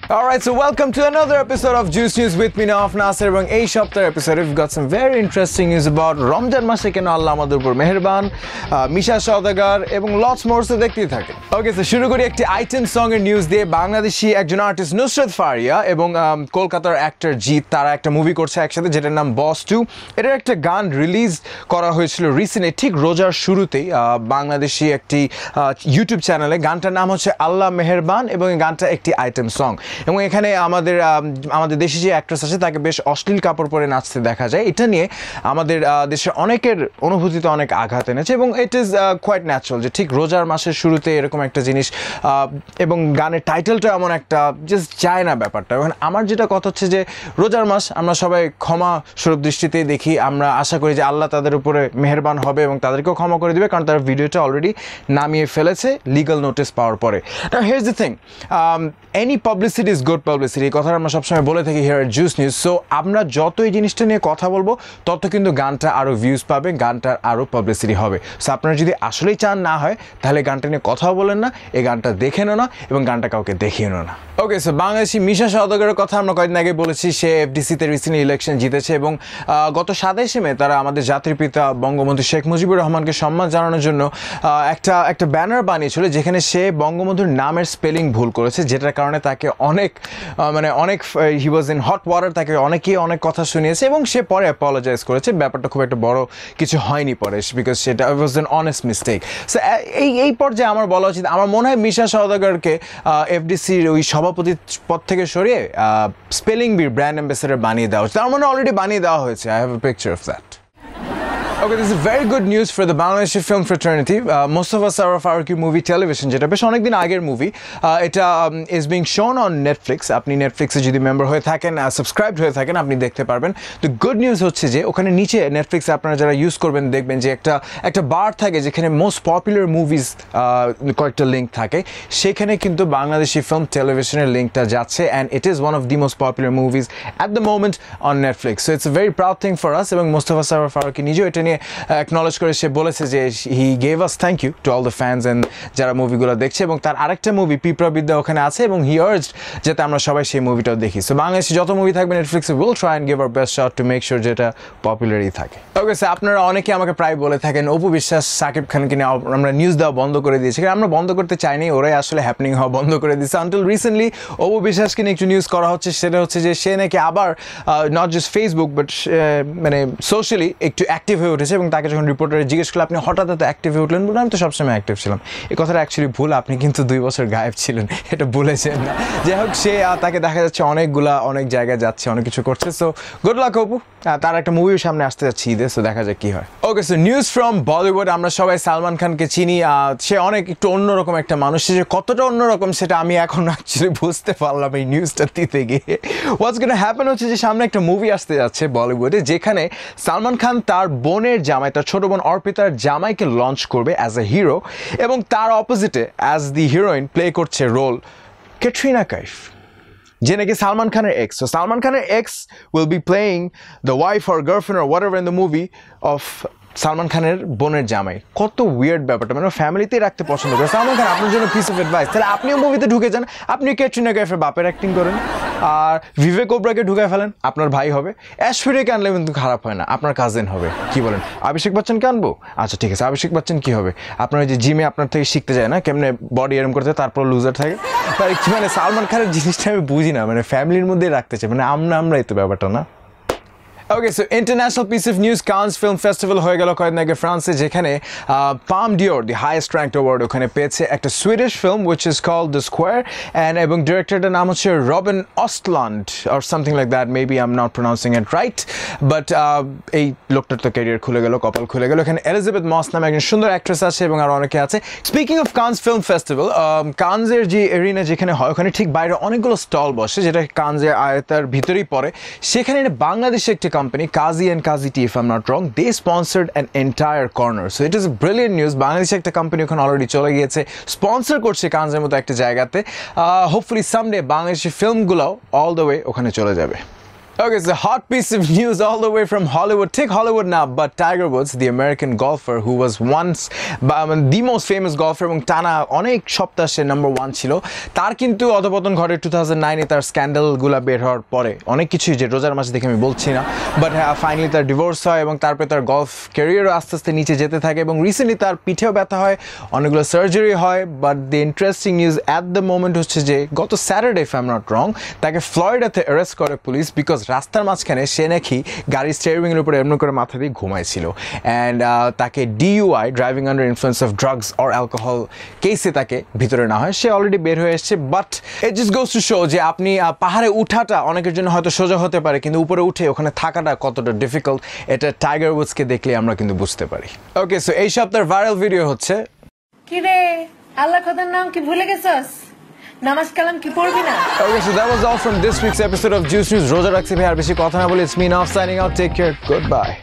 Alright, so welcome to another episode of Juice News with me Nawaf Nasir এবং এই সপ্তাহের এপিসোডে we've got some very interesting news about Ramzan মাসে কেন আল্লাহ আমাদের উপর মেহেরবান, মিশা সওদাগর এবং lots more তো দেখতেই থাকেন। ওকে, সো শুরু করি একটি আইটেম সং এর নিউজ দিয়ে। বাংলাদেশি একজন আর্টিস্ট নুসরাত ফারিয়া এবং কলকাতার অ্যাক্টর জিৎ তারা একটা মুভি করছে একসাথে যেটার নাম বস 2। এটার একটা গান রিলিজ করা হয়েছিল রিসেন্টলি, ঠিক রোজার শুরুতেই বাংলাদেশি একটি ইউটিউব চ্যানেলে। গানটার নাম হচ্ছে আল্লাহ মেহেরবান এবং এই গানটা একটি আইটেম সং এবং এখানে আমাদের দেশে যে অ্যাক্ট্রেস আছে তাকে বেশ অশ্লীল কাপড় পরে নাচতে দেখা যায়। এটা নিয়ে আমাদের দেশের অনেকের অনুভূতিতে অনেক আঘাত এনেছে এবং ইট ইজ কোয়াইট ন্যাচারাল যে ঠিক রোজার মাসের শুরুতে এরকম একটা জিনিস এবং গানের টাইটেলটা এমন একটা জাস্ট যায় না ব্যাপারটা। এখন আমার যেটা কথা হচ্ছে যে রোজার মাস আমরা সবাই ক্ষমা স্বরূপ দৃষ্টিতেই দেখি, আমরা আশা করি যে আল্লাহ তাদের উপরে মেহেরবান হবে এবং তাদেরকেও ক্ষমা করে দিবে, কারণ তারা ভিডিওটা অলরেডি নামিয়ে ফেলেছে লিগাল নোটিস পাওয়ার পরে। Here is the thing, any publicity is good publicity, এই কথাটা আমরা সবসময় বলে থাকি here at juice news. So আমরা যত এই জিনিসটা নিয়ে কথা বলবো তত কিন্তু গানটা আরও ভিউজ পাবে, গানটার আরও পাবলিসিটি হবে। সো আপনারা যদি আসলেই চান না হয় তাহলে গানটা নিয়ে কথাও বলেন না, এই গানটা দেখেনও না এবং গানটা কাউকে দেখিয়েও না। ওকে, সো বাংলাদেশি মিশা সওদাগরের কথা আমরা কয়েকদিন আগে বলেছি, সে এফডিসিতে রিসেন্টলি ইলেকশন জিতেছে এবং গত 27 মে তারা আমাদের জাতির পিতা বঙ্গবন্ধু শেখ মুজিবুর রহমানকে সম্মান জানানোর জন্য একটা ব্যানার বানিয়েছিল যেখানে সে বঙ্গবন্ধুর নামের স্পেলিং ভুল করেছে, যেটার কারণে তাকে অনেক হি ওয়াজ ইন হট ওয়াটার, তাকে অনেকেই অনেক কথা শুনিয়েছে এবং সে পরে অ্যাপোলোজাইজ করেছে। ব্যাপারটা খুব একটা বড় কিছু হয়নি পরে, বিকজ সেটা was an honest mistake. So এই পর্যায়ে আমার বলা উচিত, আমার মনে হয় মিশা সওদাগরকে এফডিসির ওই সভাপতি পদ থেকে সরিয়ে স্পেলিং বির ব্র্যান্ড অ্যাম্বাসেডর বানিয়ে দেওয়া হচ্ছে। তার মানে অলরেডি বানিয়ে দেওয়া হয়েছে। I have a picture of that. Okay, this is very good news for the Bangladeshi film fraternity. Mustafa Sarwar Farooqi movie television, যেটা বেশ অনেকদিন আগের মুভি, এটা is being shown on Netflix. আপনি নেটফ্লিক্সে যদি মেম্বার হয়ে থাকেন, সাবস্ক্রাইবড হয়ে থাকেন, আপনি দেখতে পারবেন। তো গুড নিউজ হচ্ছে যে ওখানে নিচে নেটফ্লিক্সে আপনারা যারা ইউজ করবেন দেখবেন যে একটা বার থাকে যেখানে মোস্ট পপুলার মুভিজ কয়েকটা লিঙ্ক থাকে, সেখানে কিন্তু বাংলাদেশি ফিল্ম টেলিভিশনের লিঙ্কটা যাচ্ছে and it is one of the most popular movies at the moment on Netflix. So it's a very proud thing for us এবং মুস্তাফা সারওয়ার ফারুকী নিজেও এটা নিয়ে অ্যাকনলেজ করে সে বলেছে যে he gave us thank you to all the fans and যারা মুভিগুলো দেখছে, এবং তার আরেকটা মুভি পিঁপড়াবিদ্যা ওখানে আছে এবং হি আর্জড যাতে আমরা সবাই সেই মুভিটাও দেখি। সো বাংলাদেশে যত মুভি থাকবে নেটফ্লিক্সে will try and give our best shot to make sure যেটা পপুলারই থাকে। ওকে, স্যার আপনারা অনেকে আমাকে প্রায় বলে থাকেন অপু বিশ্বাস সাকিব খানকে নিয়ে আমরা নিউজ দেওয়া বন্ধ করে দিয়েছি, কারণ আমরা বন্ধ করতে চাইনি, ওরাই আসলে হ্যাপনিং হওয়া বন্ধ করে দিয়েছে। আনটিল রিসেন্টলি অপু বিশ্বাসকে নিয়ে একটু নিউজ করা হচ্ছে, সেটা হচ্ছে যে সে নাকি আবার নট জাস্ট ফেসবুক বাট মানে সোশ্যালি একটু অ্যাক্টিভ হয়ে উঠেছে এবং তাকে যখন রিপোর্টার জিজ্ঞেস করলে আপনি হঠাৎ এত অ্যাক্টিভ হয়ে উঠলেন, বলে আমি তো সবসময় অ্যাক্টিভ ছিলাম। এই কথাটা অ্যাকচুয়ালি ভুল, আপনি কিন্তু 2 বছর গায়েব ছিলেন, এটা ভুলেছেন না। যাই হোক, সে তাকে দেখা যাচ্ছে অনেক জায়গায় যাচ্ছে, অনেক কিছু করছে। সো গুড লাক অপু, তার একটা মুভিও সামনে আসতে যাচ্ছে ঈদে, সো দেখা যাক কি হয়। ওকে, সো নিউজ ফ্রম বলিউড। আমরা সবাই সালমান খানকে চিনি, সে অনেক একটু অন্যরকম একটা মানুষ। সে কতটা অন্যরকম সেটা আমি এখন অ্যাকচুয়ালি বুঝতে পারলাম এই নিউজটা দিতে গিয়ে। হোয়াটস গোনা হ্যাপেন হচ্ছে যে সামনে একটা মুভি আসতে যাচ্ছে বলিউডে, যেখানে সালমান খান তার বোনের জামাই, তার ছোট বোন অর্পিতার জামাইকে লঞ্চ করবে অ্যাজ এ হিরো, এবং তার অপোজিটে অ্যাজ দি হিরোইন প্লে করছে রোল ক্যাটরিনা কাইফ, যে নাকি সালমান খানের এক্স। সো সালমান খানের x will be playing the wife or girlfriend or what ever in the movie of Salman খানের বোনের জামাই। কত উইয়ার্ড ব্যাপারটা, মানে ফ্যামিলিতেই রাখতে পছন্দ করে সালমান খান। আপনার জন্য পিস অফ অ্যাডভাইস, তাহলে আপনিও মুভিতে ঢুকে যান, আপনি ক্যাটরিনা কাইফের বাপের অ্যাক্টিং করেন, আর ভিভেক ওবরাকে ঢুকায় ফেলেন, আপনার ভাই হবে। ঐশ্বরিয়াকে আনলে কিন্তু খারাপ হয় না, আপনার কাজিন হবে। কি বলেন, অভিষেক বচ্চনকে আনবো? আচ্ছা ঠিক আছে, অভিষেক বচ্চন কি হবে? আপনার ওই যে জিমে আপনার থেকে শিখতে যায় না কেমনে বডি এরম করতে, তারপর লুজার থাকে। মানে সালমান খানের জিনিসটা আমি বুঝি না, মানে ফ্যামিলির মধ্যেই রাখতে চাই, মানে আমরাই তো ব্যাপারটা না। Okay, so international piece of news, Cannes film festival হয়ে গেল কয়েকদিন আগে ফ্রান্সে, যেখানে Palme d'Or the highest ranked award ওখানে পেয়েছে একটা Swedish film which is called The Square, এবং ডিরেক্টরটার নাম হচ্ছে Robin Ostlund or something like that, maybe I am not pronouncing it right, but এই লোকটার তো ক্যারিয়ার খুলে গেল, কপাল খুলে গেল। এখানে এলিজাবেথ মস নামে একজন সুন্দর অ্যাক্ট্রেস আছে এবং আরও অনেকে আছে। Speaking of Cannes film festival, কানসের যে এরিনা যেখানে হয় ওখানে ঠিক বাইরে অনেকগুলো স্টল বসে, যেটা কানসের আয়তার ভিতরেই পড়ে। সেখানে বাংলাদেশে একটি company Kazi and Kazi Tea, if I'm not wrong, they sponsored an entire corner. So it is a brilliant news. বাংলাদেশে একটা কোম্পানি ওখানে অলরেডি চলে গিয়েছে, স্পন্সর করছে কানজের মতো একটা জায়গাতে। হোপফুলি সামডে বাংলাদেশি ফিল্মগুলোও অল দ্য ওয়ে ওখানে চলে যাবে। Okay, so hot piece of news all the way from Hollywood. Take Hollywood now, but Tiger Woods, the American golfer who was once the most famous golfer এবং টানা অনেক সপ্তাহ সে number 1 ছিল, তার কিন্তু অধপতন ঘটে 2009-এ তার স্ক্যান্ডালগুলো বের হওয়ার পরে। অনেক কিছুই যে রোজার মাসে দেখে আমি বলছি না, বাট ফাইনালি তার ডিভোর্স হয় এবং তারপরে তার গলফ ক্যারিয়ারও আস্তে আস্তে নিচে যেতে থাকে এবং রিসেন্টলি তার পিঠেও ব্যথা হয়, অনেকগুলো সার্জারি হয়। But the interesting news at the moment হচ্ছে যে গত Saturday, if I am not wrong, তাকে ফ্লোরিডাতে অ্যারেস্ট করে পুলিশ বিকজ রাস্তার মাঝখানে সে নাকি গাড়ির স্টিয়ারিংয়ের উপরে এমন করে মাথা দিয়ে ঘুমাইছিল অ্যান্ড তাকে DUI, driving under influence of drugs or alcohol কেসে তাকে ভিতরে না হয়। সে অলরেডি বের হয়ে এসছে, but it just goes to show যে আপনি পাহাড়ে উঠাটা অনেকের জন্য হয়তো সোজা হতে পারে, কিন্তু উপরে উঠে ওখানে থাকাটা কতটা ডিফিকাল্ট এটা টাইগার উডসকে দেখলে আমরা কিন্তু বুঝতে পারি। ওকে, সো এই সপ্তাহের ভাইরাল ভিডিও হচ্ছে কি রে আল্লাহ খোদার নাম কি ভুলে গেছস? নামাজ কালাম কি পড়বি না? Okay, so that was all from this week's episode of Juice News. রোজা রাখছি ভাই, আর বেশি কথা না বলে, it's me now signing out. Take care. Goodbye.